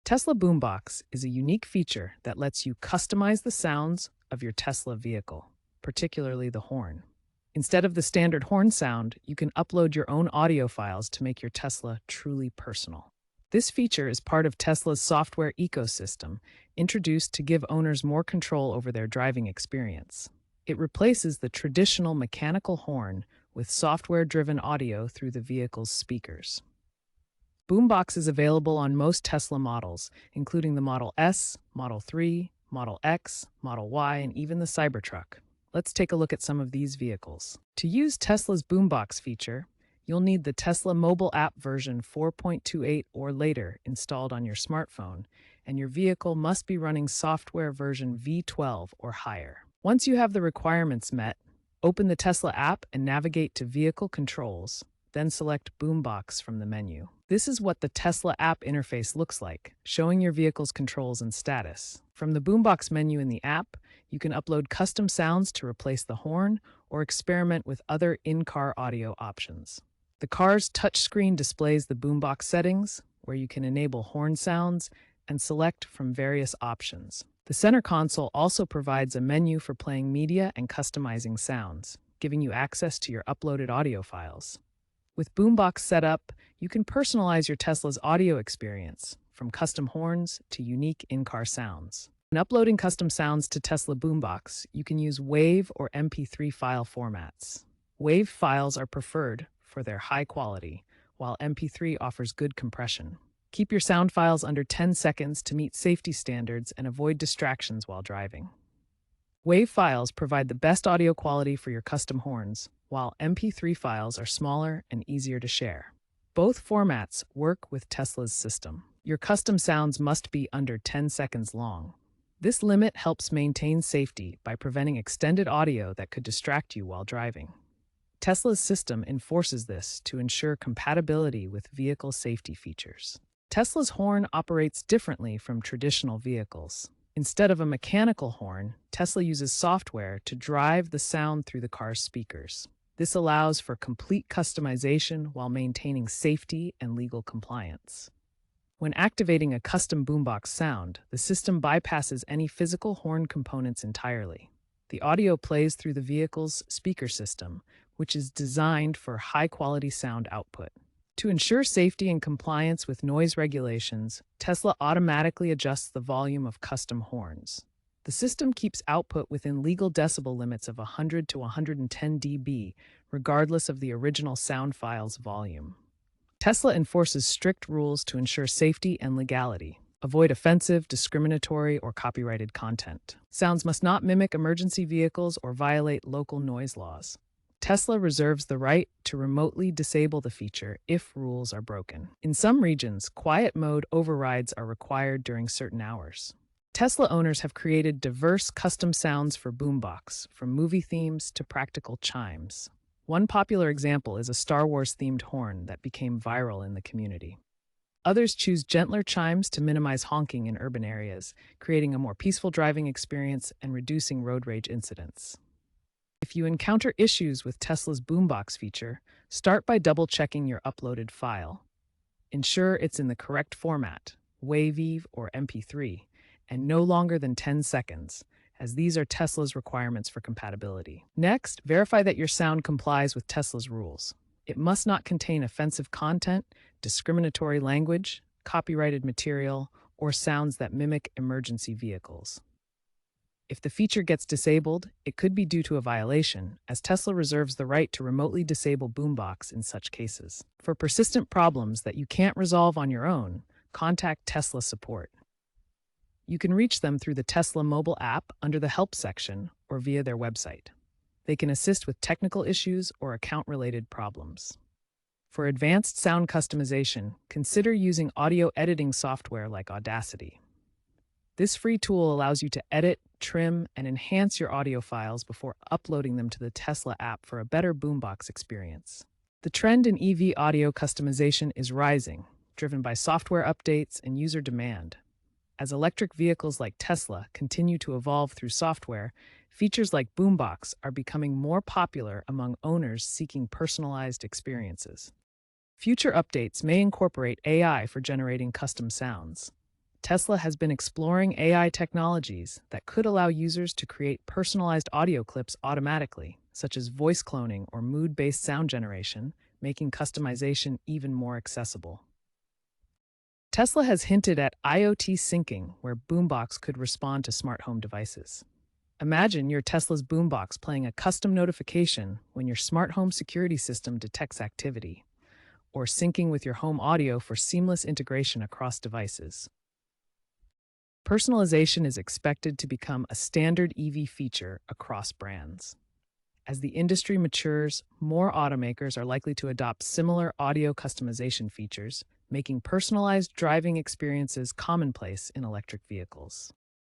Tesla Boombox is a unique feature that lets you customize the sounds of your Tesla vehicle, particularly the horn. Instead of the standard horn sound, you can upload your own audio files to make your Tesla truly personal. This feature is part of Tesla's software ecosystem, introduced to give owners more control over their driving experience. It replaces the traditional mechanical horn with software-driven audio through the vehicle's speakers. Boombox is available on most Tesla models, including the Model S, Model 3, Model X, Model Y, and even the Cybertruck. Let's take a look at some of these vehicles. To use Tesla's Boombox feature, you'll need the Tesla mobile app version 4.28 or later installed on your smartphone, and your vehicle must be running software version V12 or higher. Once you have the requirements met, open the Tesla app and navigate to Vehicle Controls, then select Boombox from the menu. This is what the Tesla app interface looks like, showing your vehicle's controls and status. From the Boombox menu in the app, you can upload custom sounds to replace the horn or experiment with other in-car audio options. The car's touchscreen displays the Boombox settings, where you can enable horn sounds and select from various options. The center console also provides a menu for playing media and customizing sounds, giving you access to your uploaded audio files. With Boombox set up, you can personalize your Tesla's audio experience, from custom horns to unique in-car sounds. When uploading custom sounds to Tesla Boombox, you can use WAV or MP3 file formats. WAV files are preferred for their high quality, while MP3 offers good compression. Keep your sound files under 10 seconds to meet safety standards and avoid distractions while driving. WAV files provide the best audio quality for your custom horns, while MP3 files are smaller and easier to share. Both formats work with Tesla's system. Your custom sounds must be under 10 seconds long. This limit helps maintain safety by preventing extended audio that could distract you while driving. Tesla's system enforces this to ensure compatibility with vehicle safety features. Tesla's horn operates differently from traditional vehicles. Instead of a mechanical horn, Tesla uses software to drive the sound through the car's speakers. This allows for complete customization while maintaining safety and legal compliance. When activating a custom Boombox sound, the system bypasses any physical horn components entirely. The audio plays through the vehicle's speaker system, which is designed for high-quality sound output. To ensure safety and compliance with noise regulations, Tesla automatically adjusts the volume of custom horns. The system keeps output within legal decibel limits of 100 to 110 dB, regardless of the original sound file's volume. Tesla enforces strict rules to ensure safety and legality. Avoid offensive, discriminatory, or copyrighted content. Sounds must not mimic emergency vehicles or violate local noise laws. Tesla reserves the right to remotely disable the feature if rules are broken. In some regions, quiet mode overrides are required during certain hours. Tesla owners have created diverse custom sounds for Boombox, from movie themes to practical chimes. One popular example is a Star Wars-themed horn that became viral in the community. Others choose gentler chimes to minimize honking in urban areas, creating a more peaceful driving experience and reducing road rage incidents. If you encounter issues with Tesla's Boombox feature, start by double-checking your uploaded file. Ensure it's in the correct format, WAV or MP3, and no longer than 10 seconds, as these are Tesla's requirements for compatibility. Next, verify that your sound complies with Tesla's rules. It must not contain offensive content, discriminatory language, copyrighted material, or sounds that mimic emergency vehicles. If the feature gets disabled, it could be due to a violation, as Tesla reserves the right to remotely disable Boombox in such cases. For persistent problems that you can't resolve on your own, contact Tesla support. You can reach them through the Tesla mobile app under the Help section or via their website. They can assist with technical issues or account-related problems. For advanced sound customization, consider using audio editing software like Audacity. This free tool allows you to edit, trim, and enhance your audio files before uploading them to the Tesla app for a better Boombox experience. The trend in EV audio customization is rising, driven by software updates and user demand. As electric vehicles like Tesla continue to evolve through software, features like Boombox are becoming more popular among owners seeking personalized experiences. Future updates may incorporate AI for generating custom sounds. Tesla has been exploring AI technologies that could allow users to create personalized audio clips automatically, such as voice cloning or mood-based sound generation, making customization even more accessible. Tesla has hinted at IoT syncing, where Boombox could respond to smart home devices. Imagine your Tesla's Boombox playing a custom notification when your smart home security system detects activity, or syncing with your home audio for seamless integration across devices. Personalization is expected to become a standard EV feature across brands. As the industry matures, more automakers are likely to adopt similar audio customization features, making personalized driving experiences commonplace in electric vehicles.